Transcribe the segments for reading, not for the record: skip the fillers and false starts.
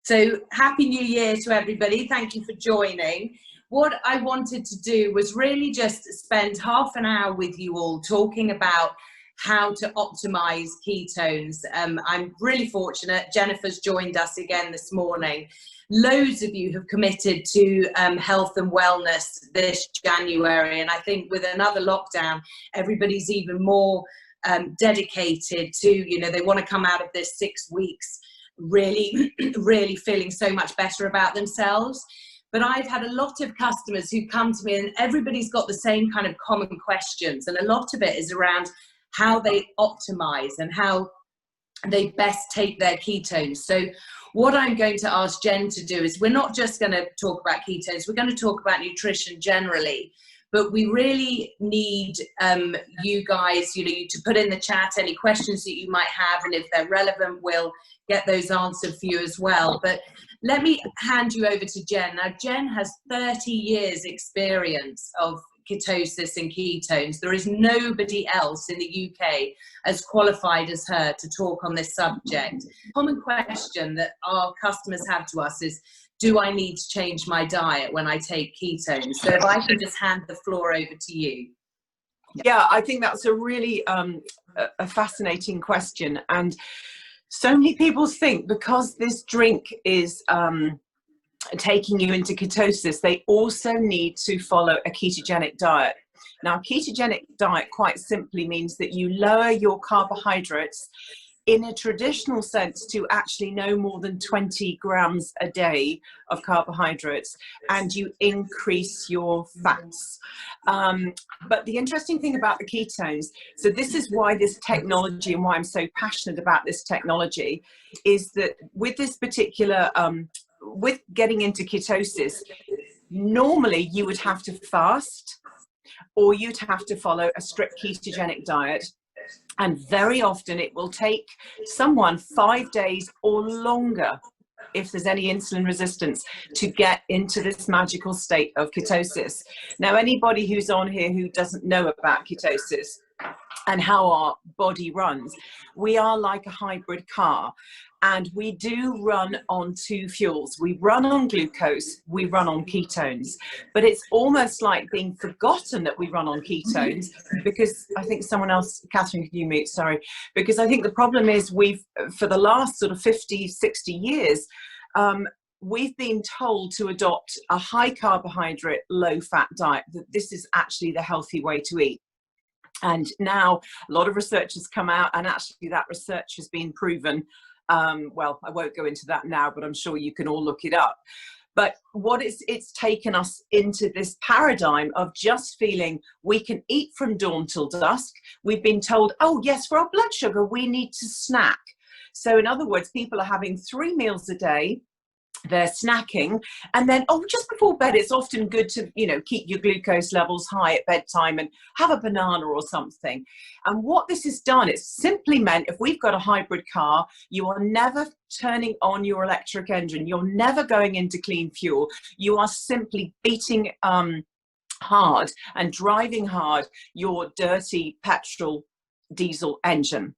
So happy New Year to everybody. Thank you for joining. What I wanted to do was really just spend half an hour with you all talking about how to optimize ketones. I'm really fortunate. Jennifer's joined us again this morning. Loads of you have committed to health and wellness this January. And I think with another lockdown, everybody's even more dedicated to, they want to come out of this 6 weeks really, really feeling so much better about themselves. But I've had a lot of customers who come to me and everybody's got the same kind of common questions. And a lot of it is around how they optimize and how they best take their ketones. So what I'm going to ask Jen to do is we're not just going to talk about ketones, we're going to talk about nutrition generally. But we really need you guys, to put in the chat any questions that you might have, and if they're relevant, we'll get those answered for you as well. But let me hand you over to Jen. Now, Jen has 30 years experience of ketosis and ketones. There is nobody else in the UK as qualified as her to talk on this subject. Common question that our customers have to us is, do I need to change my diet when I take ketones? So if I can just hand the floor over to you. Yeah, I think that's a really a fascinating question. And so many people think because this drink is taking you into ketosis, they also need to follow a ketogenic diet. Now, a ketogenic diet quite simply means that you lower your carbohydrates in a traditional sense to actually no more than 20 grams a day of carbohydrates, and you increase your fats. But the interesting thing about the ketones, so this is why this technology and why I'm so passionate about this technology, is that with this particular, with getting into ketosis, normally you would have to fast or you'd have to follow a strict ketogenic diet. And very often it will take someone 5 days or longer, if there's any insulin resistance, to get into this magical state of ketosis. Now, anybody who's on here who doesn't know about ketosis and how our body runs, we are like a hybrid car. And we do run on two fuels. We run on glucose, we run on ketones. But it's almost like being forgotten that we run on ketones, because I think someone else, Catherine, can you mute? Sorry. Because I think the problem is for the last sort of 50, 60 years, we've been told to adopt a high carbohydrate, low fat diet, that this is actually the healthy way to eat. And now a lot of research has come out, and actually that research has been proven. Well, I won't go into that now, but I'm sure you can all look it up. But what it's taken us into this paradigm of just feeling we can eat from dawn till dusk. We've been told, oh yes, for our blood sugar, we need to snack. So in other words, people are having 3 meals a day. They're snacking, and then, just before bed, it's often good to, keep your glucose levels high at bedtime and have a banana or something. And what this has done, it's simply meant if we've got a hybrid car, you are never turning on your electric engine. You're never going into clean fuel. You are simply beating hard and driving hard your dirty petrol diesel engine.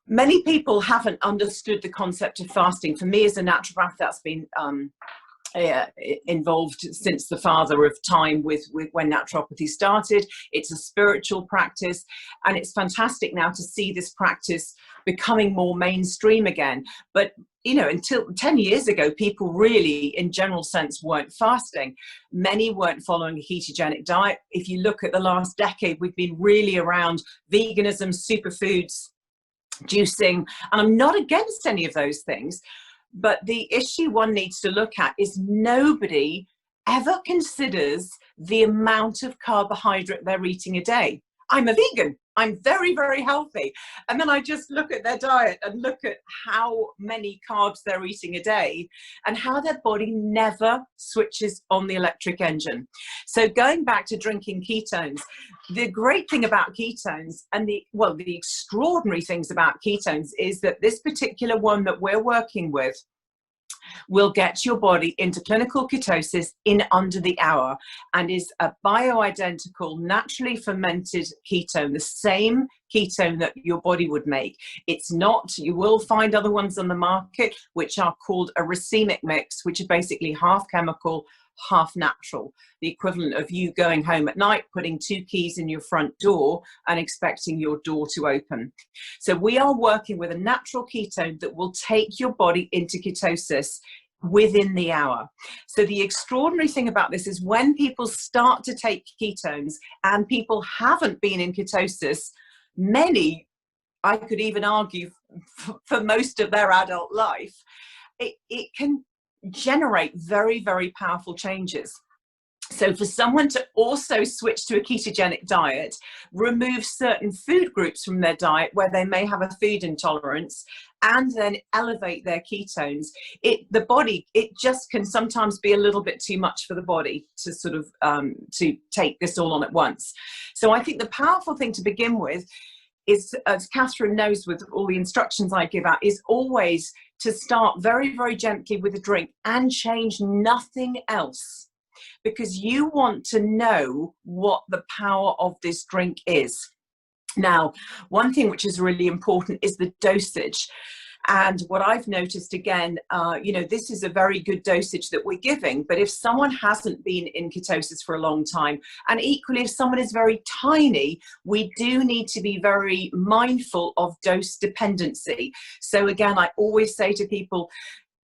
Many people haven't understood the concept of fasting. For me as a naturopath, that's been involved since the father of time with when naturopathy started. It's a spiritual practice, and it's fantastic now to see this practice becoming more mainstream again. But until 10 years ago, people really, in general sense, weren't fasting. Many weren't following a ketogenic diet. If you look at the last decade, we've been really around veganism, superfoods, juicing, and I'm not against any of those things, but the issue one needs to look at is nobody ever considers the amount of carbohydrate they're eating a day. I'm a vegan, I'm very, very healthy, and then I just look at their diet and look at how many carbs they're eating a day and how their body never switches on the electric engine. So going back to drinking ketones, the great thing about ketones and the extraordinary things about ketones is that this particular one that we're working with will get your body into clinical ketosis in under the hour, and is a bioidentical, naturally fermented ketone, the same ketone that your body would make. It's not. You will find other ones on the market which are called a racemic mix, which are basically half chemical, half natural, the equivalent of you going home at night, putting 2 keys in your front door and expecting your door to open. So we are working with a natural ketone that will take your body into ketosis within the hour. So the extraordinary thing about this is when people start to take ketones and people haven't been in ketosis, many, I could even argue for most of their adult life, it can generate very, very powerful changes. So for someone to also switch to a ketogenic diet, remove certain food groups from their diet where they may have a food intolerance, and then elevate their ketones, it just can sometimes be a little bit too much for the body to sort of to take this all on at once. So I think the powerful thing to begin with is, as Catherine knows with all the instructions I give out, is always to start very, very gently with a drink and change nothing else, because you want to know what the power of this drink is. Now, one thing which is really important is the dosage. And what I've noticed again, you know, this is a very good dosage that we're giving, but if someone hasn't been in ketosis for a long time, and equally if someone is very tiny, we do need to be very mindful of dose dependency. So again, I always say to people,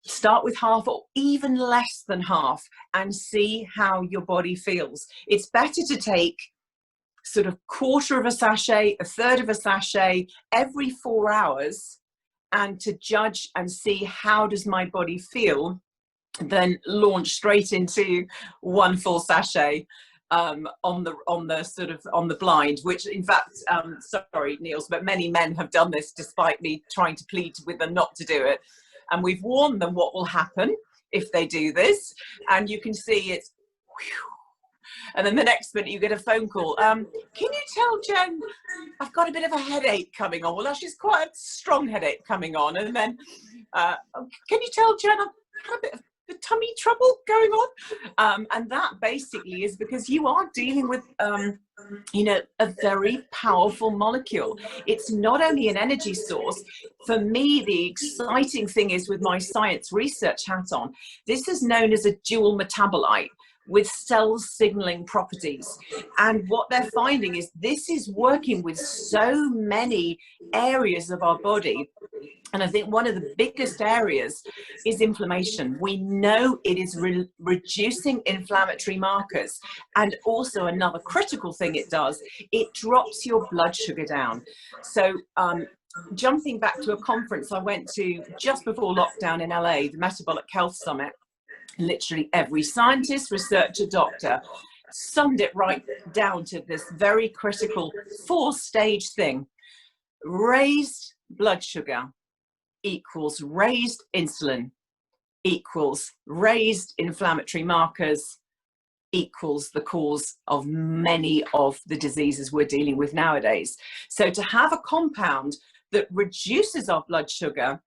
start with half or even less than half and see how your body feels. It's better to take sort of quarter of a sachet, a third of a sachet every 4 hours, and to judge and see how does my body feel, then launch straight into 1 full sachet on the blind, which in fact, sorry Niels, but many men have done this despite me trying to plead with them not to do it. And we've warned them what will happen if they do this, and you can see it's whew. And then the next minute you get a phone call. Can you tell Jen I've got a bit of a headache coming on? Well, actually, it's quite a strong headache coming on. And then, can you tell Jen I've had a bit of the tummy trouble going on? And that basically is because you are dealing with, you know, a very powerful molecule. It's not only an energy source. For me, the exciting thing is with my science research hat on, this is known as a dual metabolite with cell signaling properties. And what they're finding is this is working with so many areas of our body. And I think one of the biggest areas is inflammation. We know it is reducing inflammatory markers. And also another critical thing it does, it drops your blood sugar down. So jumping back to a conference I went to just before lockdown in LA, the Metabolic Health Summit, literally every scientist, researcher, doctor summed it right down to this very critical 4-stage thing. Raised blood sugar equals raised insulin equals raised inflammatory markers equals the cause of many of the diseases we're dealing with nowadays. So to have a compound that reduces our blood sugar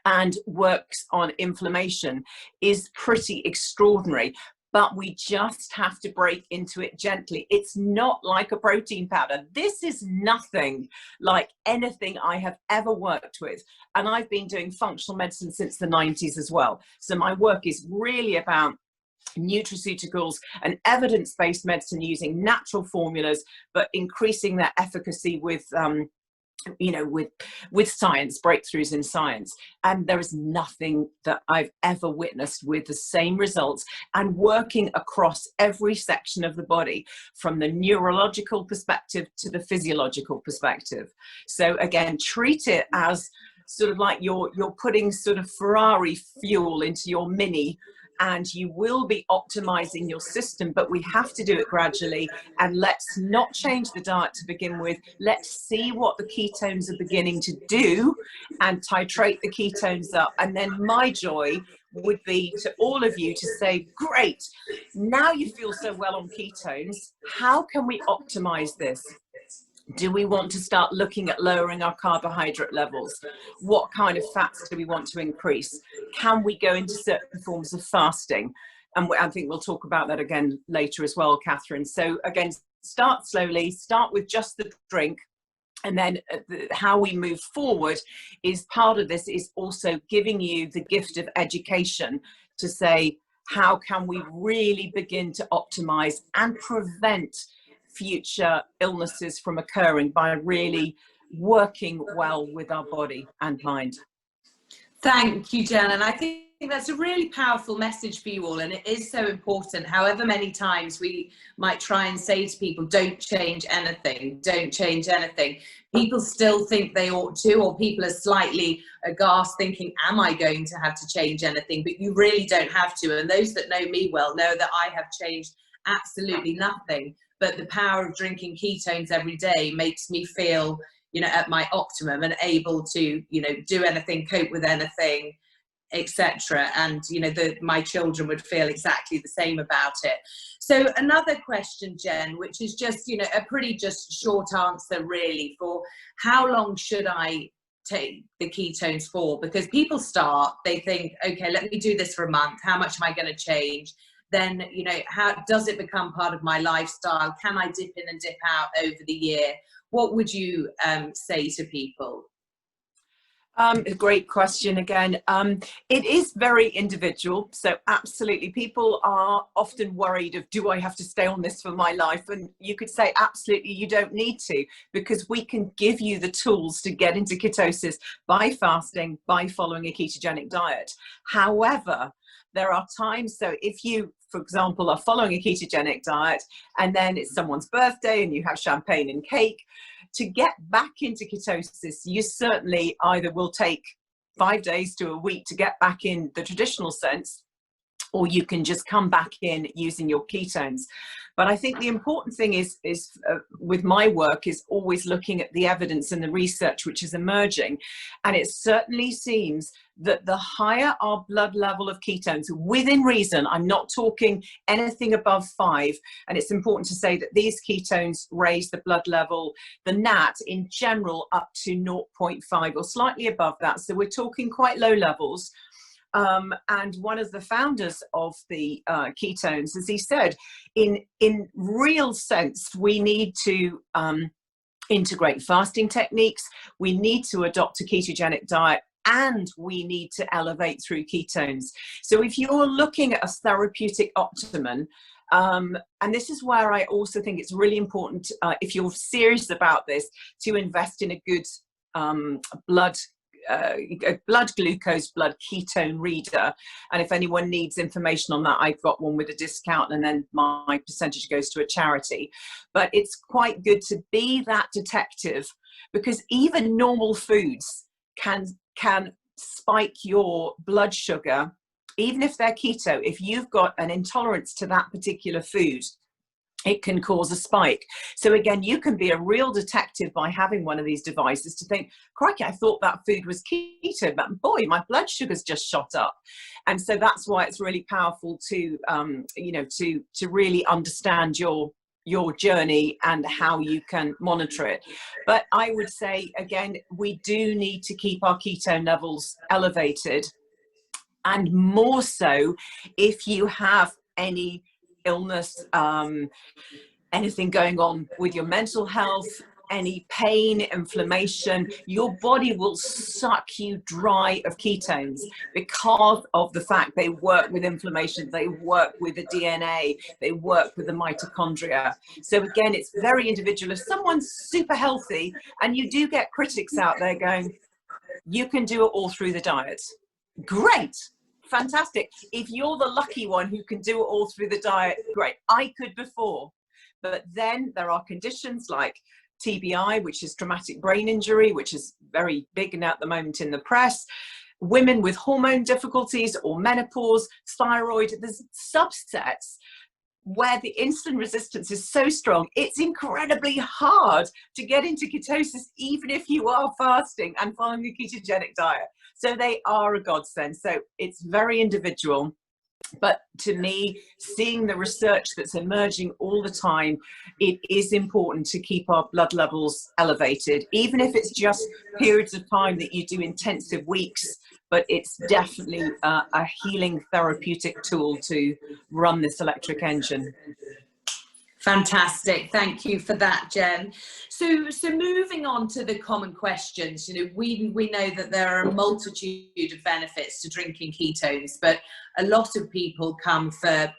and works on inflammation is pretty extraordinary, but we just have to break into it gently. It's not like a protein powder. This is nothing like anything I have ever worked with. And I've been doing functional medicine since the 90s as well. So my work is really about nutraceuticals and evidence-based medicine using natural formulas, but increasing their efficacy with you know, with science, breakthroughs in science. And there is nothing that I've ever witnessed with the same results and working across every section of the body, from the neurological perspective to the physiological perspective. So again, treat it as sort of like you're putting sort of Ferrari fuel into your Mini, and you will be optimizing your system, but we have to do it gradually. And let's not change the diet to begin with. Let's see what the ketones are beginning to do and titrate the ketones up. And then my joy would be to all of you to say, great, now you feel so well on ketones, how can we optimize this? Do we want to start looking at lowering our carbohydrate levels? What kind of fats do we want to increase? Can we go into certain forms of fasting? And I think we'll talk about that again later as well, Catherine. So again, start slowly, start with just the drink. And then how we move forward is part of this, is also giving you the gift of education to say, how can we really begin to optimize and prevent future illnesses from occurring by really working well with our body and mind. Thank you, Jen. And I think that's a really powerful message for you all. And it is so important. However many times we might try and say to people, don't change anything, don't change anything, people still think they ought to, or people are slightly aghast thinking, am I going to have to change anything? But you really don't have to. And those that know me well know that I have changed absolutely nothing. But the power of drinking ketones every day makes me feel, you know, at my optimum and able to, you know, do anything, cope with anything, etc. And, you know, my children would feel exactly the same about it. So another question, Jen, which is just, you know, a pretty just short answer really, for how long should I take the ketones for? Because people start, they think, okay, let me do this for a month. How much am I going to change? Then, you know, how does it become part of my lifestyle? Can I dip in and dip out over the year? What would you say to people? A great question again. It is very individual. So absolutely, people are often worried of, do I have to stay on this for my life? And you could say, absolutely, you don't need to, because we can give you the tools to get into ketosis by fasting, by following a ketogenic diet. However, there are times, so if you, for example, are following a ketogenic diet and then it's someone's birthday and you have champagne and cake, to get back into ketosis, you certainly either will take 5 days to a week to get back in the traditional sense, or you can just come back in using your ketones. But I think the important thing is with my work is always looking at the evidence and the research which is emerging. And it certainly seems that the higher our blood level of ketones, within reason, I'm not talking anything above 5, and it's important to say that these ketones raise the blood level, the NAT in general, up to 0.5 or slightly above that. So we're talking quite low levels. And one of the founders of the ketones, as he said, in real sense, we need to integrate fasting techniques, we need to adopt a ketogenic diet, and we need to elevate through ketones. So if you're looking at a therapeutic optimum, and this is where I also think it's really important, if you're serious about this, to invest in a good blood glucose, blood ketone reader. And if anyone needs information on that, I've got one with a discount, and then my percentage goes to a charity. But it's quite good to be that detective, because even normal foods can spike your blood sugar, even if they're keto. If you've got an intolerance to that particular food, it can cause a spike. So again, you can be a real detective by having one of these devices to think, crikey, I thought that food was keto, but boy, my blood sugar's just shot up. And so that's why it's really powerful to, you know, to really understand your journey and how you can monitor it. But I would say, again, we do need to keep our ketone levels elevated, and more so if you have any illness, anything going on with your mental health, any pain, inflammation, your body will suck you dry of ketones because of the fact they work with inflammation, they work with the DNA, they work with the mitochondria. So again, it's very individual. If someone's super healthy, and you do get critics out there going, you can do it all through the diet. Great. Fantastic. If you're the lucky one who can do it all through the diet, great. I could before. But then there are conditions like TBI, which is traumatic brain injury, which is very big now at the moment in the press. Women with hormone difficulties or menopause, thyroid, there's subsets where the insulin resistance is so strong, it's incredibly hard to get into ketosis, even if you are fasting and following a ketogenic diet. So they are a godsend. So it's very individual. But to me, seeing the research that's emerging all the time, it is important to keep our blood levels elevated, even if it's just periods of time that you do intensive weeks. But it's definitely a healing therapeutic tool to run this electric engine. Fantastic. Thank you for that, Jen. So moving on to the common questions, we know that there are a multitude of benefits to drinking ketones, but a lot of people come for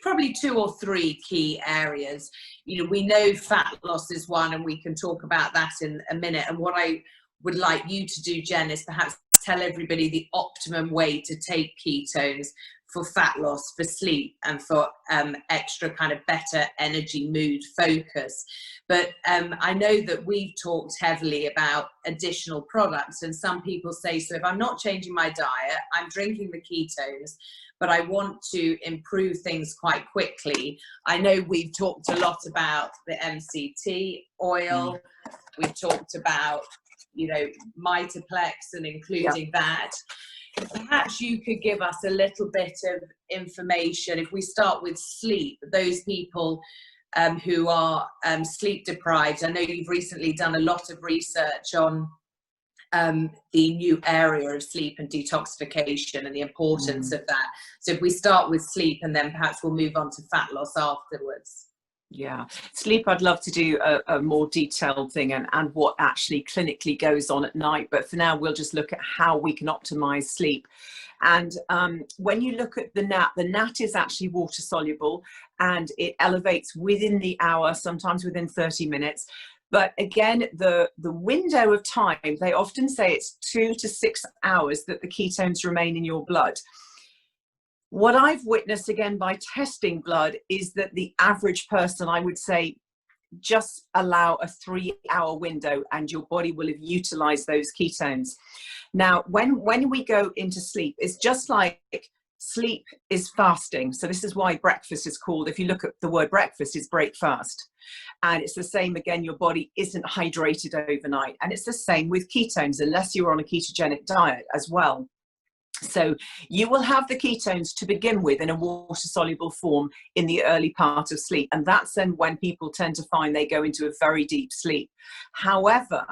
probably 2 or 3 key areas. We know fat loss is one, and we can talk about that in a minute. And what I would like you to do, Jen, is perhaps tell everybody the optimum way to take ketones for fat loss, for sleep, and for extra kind of better energy, mood, focus. But I know that we've talked heavily about additional products, and some people say, so if I'm not changing my diet, I'm drinking the ketones, but I want to improve things quite quickly. I know we've talked a lot about the MCT oil. We've talked about, Mitoplex and including that. Perhaps you could give us a little bit of information. If we start with sleep, those people who are sleep deprived, I know you've recently done a lot of research on the new area of sleep and detoxification and the importance of that. So if we start with sleep, and then perhaps we'll move on to fat loss afterwards. Yeah, sleep, I'd love to do a more detailed thing and what actually clinically goes on at night. But for now, we'll just look at how we can optimize sleep. And when you look at the NAT is actually water soluble, and it elevates within the hour, sometimes within 30 minutes. But again, the window of time, they often say it's 2 to 6 hours that the ketones remain in your blood. What I've witnessed, again, by testing blood, is that the average person, I would say, just allow a 3-hour window and your body will have utilized those ketones. Now, when we go into sleep, it's just like sleep is fasting. So this is why breakfast is called, if you look at the word breakfast, is break fast. And it's the same again, your body isn't hydrated overnight. And it's the same with ketones, unless you're on a ketogenic diet as well. So you will have the ketones to begin with in a water-soluble form in the early part of sleep. And that's then when people tend to find they go into a very deep sleep. However,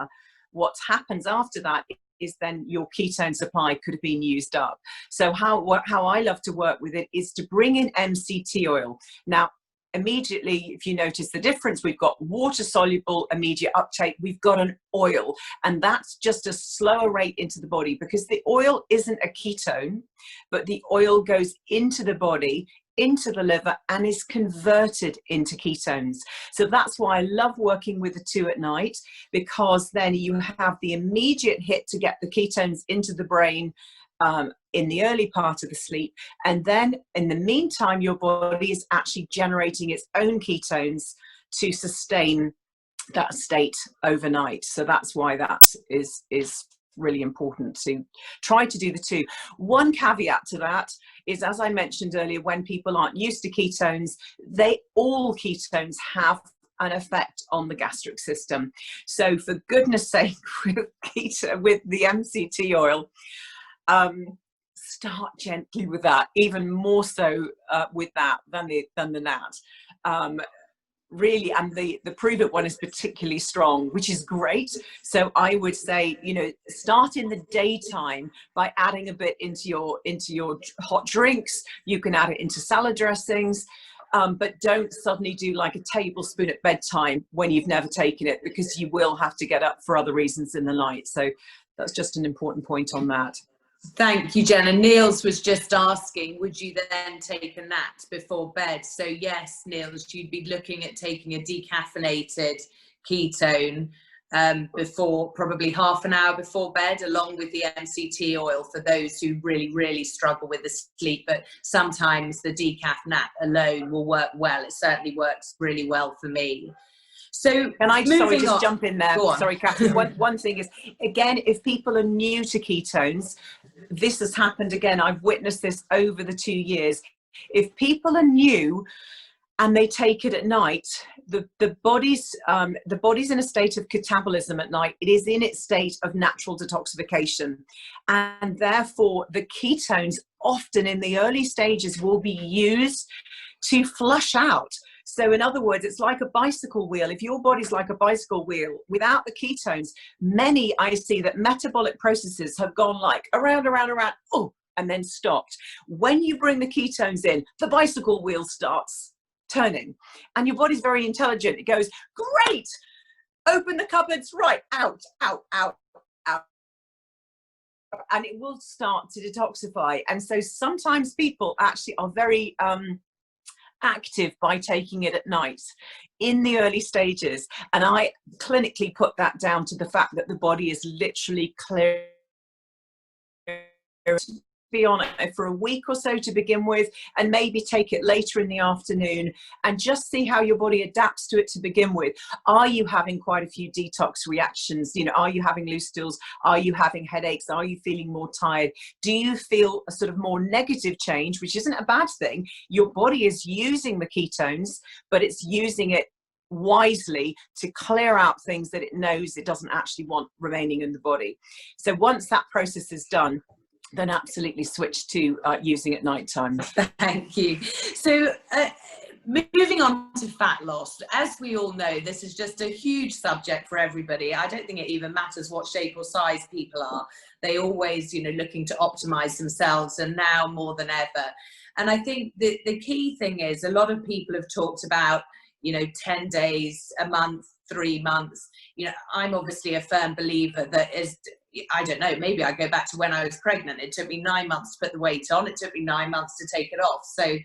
what happens after that is then your ketone supply could have been used up. So how I love to work with it is to bring in MCT oil. Now, immediately, if you notice the difference, we've got water soluble immediate uptake, we've got an oil, and that's just a slower rate into the body, because the oil isn't a ketone, but the oil goes into the body, into the liver, and is converted into ketones. So that's why I love working with the 2 at night, because then you have the immediate hit to get the ketones into the brain in the early part of the sleep, and then in the meantime your body is actually generating its own ketones to sustain that state overnight. So that's why that is really important to try to do the 2. One caveat to that is, as I mentioned earlier, when people aren't used to ketones, all ketones have an effect on the gastric system. So for goodness sake, with the MCT oil, start gently with that, even more so with that than the NAT. Really, and the Prove It one is particularly strong, which is great. So I would say, start in the daytime by adding a bit into your hot drinks. You can add it into salad dressings, but don't suddenly do like a tablespoon at bedtime when you've never taken it, because you will have to get up for other reasons in the night. So that's just an important point on that. Thank you, Jen. And Niels was just asking, would you then take a NAT before bed? So yes, Niels, you'd be looking at taking a decaffeinated ketone before, probably half an hour before bed, along with the MCT oil for those who really, really struggle with the sleep. But sometimes the decaf NAT alone will work well. It certainly works really well for me. So can I just jump in there? Sorry, Catherine. One thing is, again, if people are new to ketones, this has happened again. I've witnessed this over the 2 years. If people are new and they take it at night, the body's in a state of catabolism at night. It is in its state of natural detoxification, and therefore the ketones often in the early stages will be used to flush out. So in other words, it's like a bicycle wheel. If your body's like a bicycle wheel, without the ketones, I see that metabolic processes have gone like around, oh, and then stopped. When you bring the ketones in, the bicycle wheel starts turning. And your body's very intelligent. It goes, great, open the cupboards, right, out, out, out, out. And it will start to detoxify. And so sometimes people actually are very active by taking it at night in the early stages. And I clinically put that down to the fact that the body is literally clear. Be on it for a week or so to begin with, and maybe take it later in the afternoon, and just see how your body adapts to it to begin with. Are you having quite a few detox reactions? You know, are you having loose stools? Are you having headaches? Are you feeling more tired? Do you feel a sort of more negative change, which isn't a bad thing? Your body is using the ketones, but it's using it wisely to clear out things that it knows it doesn't actually want remaining in the body. So once that process is done, then absolutely switch to using at night time. Thank you. So moving on to fat loss, as we all know, this is just a huge subject for everybody. I don't think it even matters what shape or size people are. They always, you know, looking to optimize themselves, and now more than ever. And I think the key thing is, a lot of people have talked about, you know, 10 days, a month, 3 months. You know, I'm obviously a firm believer that is, I don't know, maybe I go back to when I was pregnant. It took me 9 months to put the weight on. It took me 9 months to take it off. So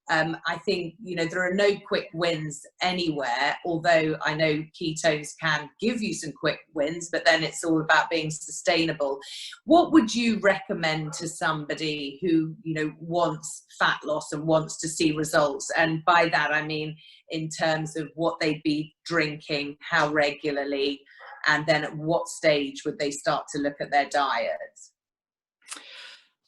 I think, you know, there are no quick wins anywhere, although I know ketones can give you some quick wins, but then it's all about being sustainable. What would you recommend to somebody who, you know, wants fat loss and wants to see results? And by that, I mean, in terms of what they'd be drinking, how regularly, and then at what stage would they start to look at their diet?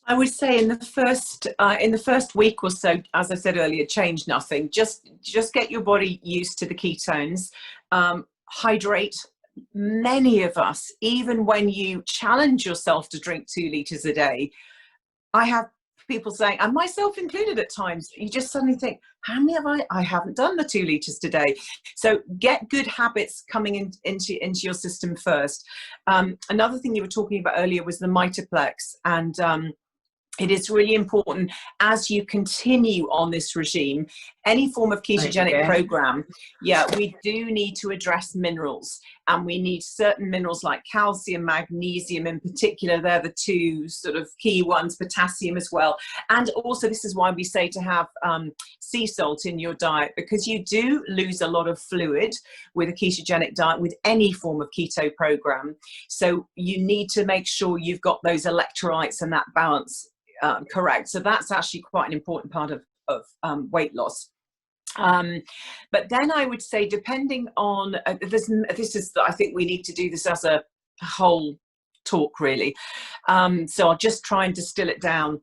I would say in the first week or so, as I said earlier, change nothing. Just get your body used to the ketones. Hydrate. Many of us, even when you challenge yourself to drink 2 liters a day, I have people saying, and myself included at times, you just suddenly think, how many have I haven't done the 2 liters today. So get good habits coming into your system first. Another thing you were talking about earlier was the Mitoplex, and it is really important as you continue on this regime, any form of ketogenic program, we do need to address minerals, and we need certain minerals like calcium, magnesium in particular. They're the 2 sort of key ones, potassium as well. And also, this is why we say to have sea salt in your diet, because you do lose a lot of fluid with a ketogenic diet, with any form of keto program. So you need to make sure you've got those electrolytes and that balance correct. So that's actually quite an important part of weight loss. But then I would say, depending on this is, I think we need to do this as a whole talk, really. So I'll just try and distill it down.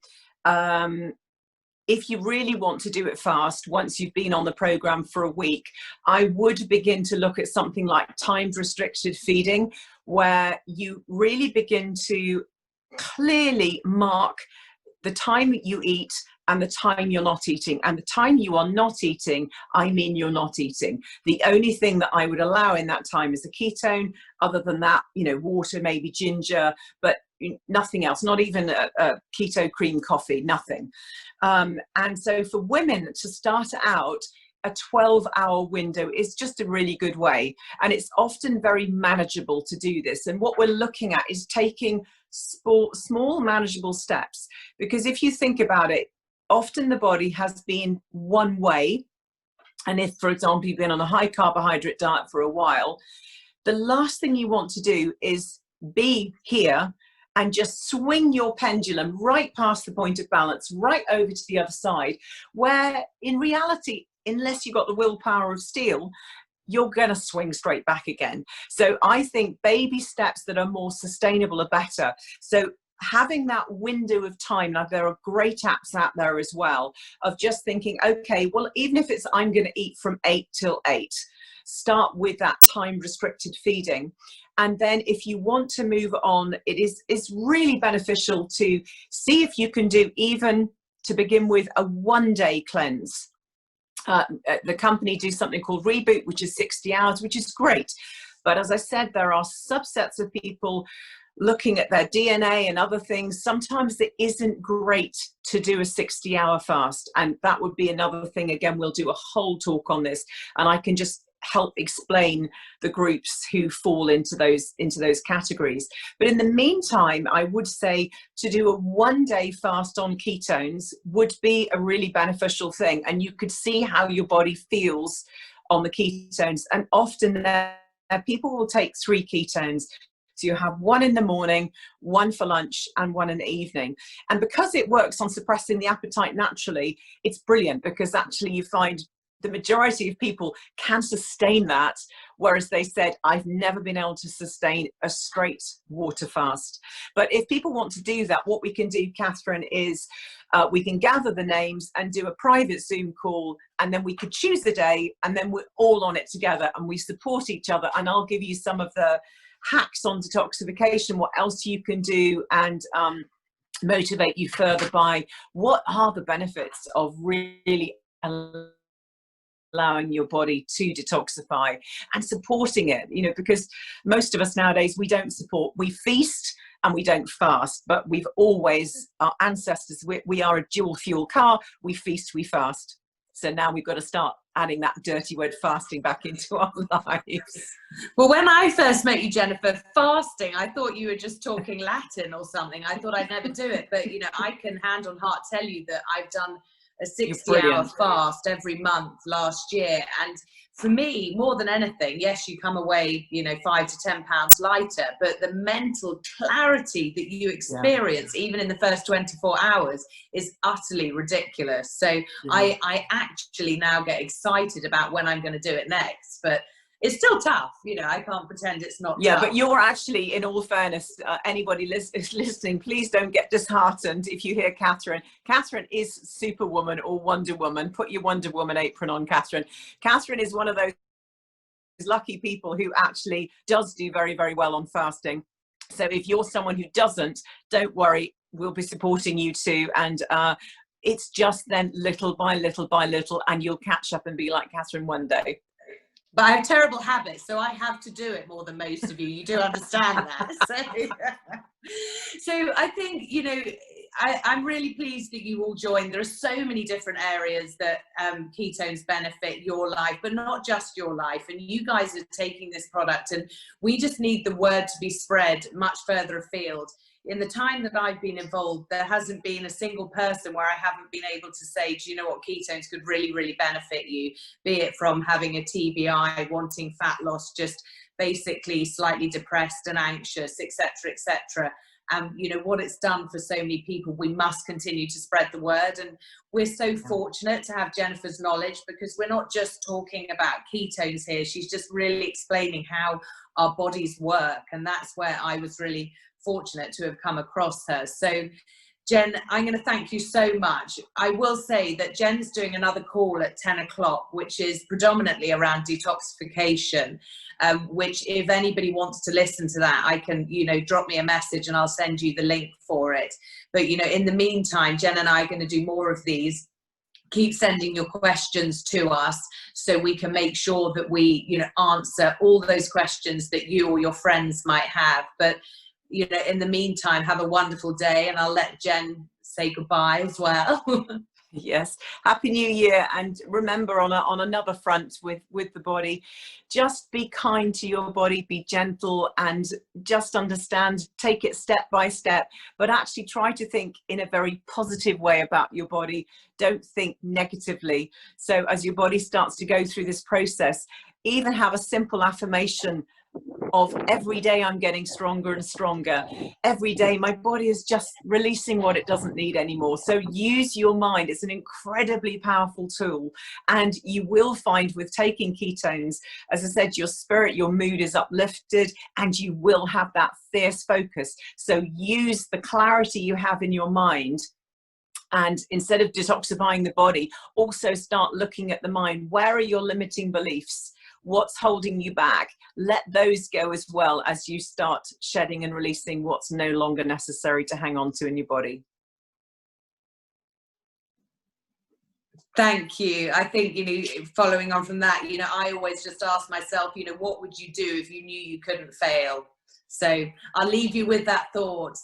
If you really want to do it fast, once you've been on the program for a week, I would begin to look at something like timed restricted feeding, where you really begin to clearly mark the time you eat and the time you're not eating. And the time you are not eating, I mean you're not eating. The only thing that I would allow in that time is a ketone. Other than that, you know, water, maybe ginger, but nothing else, not even a keto cream coffee, nothing. And so for women to start out, a 12-hour window is just a really good way. And it's often very manageable to do this. And what we're looking at is taking small manageable steps, because if you think about it, often the body has been one way. And if, for example, you've been on a high carbohydrate diet for a while, the last thing you want to do is be here and just swing your pendulum right past the point of balance, right over to the other side, where in reality, unless you've got the willpower of steel, you're going to swing straight back again. So I think baby steps that are more sustainable are better. So having that window of time, now there are great apps out there as well, of just thinking, okay, well, even if it's I'm going to eat from 8 till 8, start with that time restricted feeding. And then if you want to move on, it's really beneficial to see if you can do, even to begin with, a 1-day cleanse. The company do something called Reboot, which is 60 hours, which is great. But as I said, there are subsets of people looking at their DNA and other things, sometimes it isn't great to do a 60-hour fast. And that would be another thing. Again, we'll do a whole talk on this, and I can just help explain the groups who fall into those categories. But in the meantime, I would say to do a 1-day fast on ketones would be a really beneficial thing, and you could see how your body feels on the ketones. And often people will take 3 ketones. So you have 1 in the morning, 1 for lunch, and 1 in the evening. And because it works on suppressing the appetite naturally, it's brilliant, because actually you find the majority of people can sustain that, whereas they said, I've never been able to sustain a straight water fast. But if people want to do that, what we can do, Catherine, is we can gather the names and do a private Zoom call, and then we could choose the day, and then we're all on it together and we support each other. And I'll give you some of the hacks on detoxification, what else you can do, and motivate you further by what are the benefits of really allowing your body to detoxify and supporting it, you know, because most of us nowadays, we don't support, we feast and we don't fast, but we've always, our ancestors, we are a dual fuel car, we feast, we fast. So now we've got to start adding that dirty word fasting back into our lives. Well, when I first met you, Jennifer, fasting, I thought you were just talking Latin or something. I thought I'd never do it, but you know, I can hand on heart tell you that I've done a 60-hour fast every month last year. And for me, more than anything, yes, you come away, you know, 5 to 10 pounds lighter, but the mental clarity that you experience, even in the first 24 hours, is utterly ridiculous. So I actually now get excited about when I'm going to do it next, but it's still tough, you know, I can't pretend it's not tough. But you're actually, in all fairness, anybody listening, please don't get disheartened if you hear Catherine. Catherine is Superwoman or Wonder Woman. Put your Wonder Woman apron on, Catherine. Catherine is one of those lucky people who actually does do very, very well on fasting. So if you're someone who doesn't, don't worry, we'll be supporting you too. And it's just then little by little by little, and you'll catch up and be like Catherine one day. But I have terrible habits, so I have to do it more than most of you. You do understand that. So I think, you know, I'm really pleased that you all joined. There are so many different areas that ketones benefit your life, but not just your life. And you guys are taking this product, and we just need the word to be spread much further afield. In the time that I've been involved, there hasn't been a single person where I haven't been able to say, do you know what, ketones could really, really benefit you, be it from having a TBI, wanting fat loss, just basically slightly depressed and anxious, etc., etc. You know, what it's done for so many people, we must continue to spread the word. And we're so fortunate to have Jennifer's knowledge, because we're not just talking about ketones here. She's just really explaining how our bodies work. And that's where I was really fortunate to have come across her. So Jen, I'm going to thank you so much. I will say that Jen's doing another call at 10 o'clock, which is predominantly around detoxification, which if anybody wants to listen to that, I can, you know, drop me a message and I'll send you the link for it. But, you know, in the meantime, Jen and I are going to do more of these. Keep sending your questions to us so we can make sure that we, you know, answer all those questions that you or your friends might have. But you know, in the meantime, have a wonderful day, and I'll let Jen say goodbye as well. Yes, Happy New Year. And remember, on another front with the body, just be kind to your body, be gentle, and just understand, take it step by step, but actually try to think in a very positive way about your body. Don't think negatively. So as your body starts to go through this process, even have a simple affirmation of every day I'm getting stronger and stronger. Every day my body is just releasing what it doesn't need anymore. So use your mind. It's an incredibly powerful tool. And you will find with taking ketones, as I said, your spirit, your mood is uplifted, and you will have that fierce focus. So use the clarity you have in your mind. And instead of detoxifying the body, also start looking at the mind. Where are your limiting beliefs? What's holding you back? Let those go as well as you start shedding and releasing what's no longer necessary to hang on to in your body. Thank you. I think, you know, following on from that, you know, I always just ask myself, you know, what would you do if you knew you couldn't fail? So I'll leave you with that thought.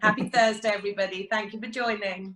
Happy Thursday, everybody. Thank you for joining.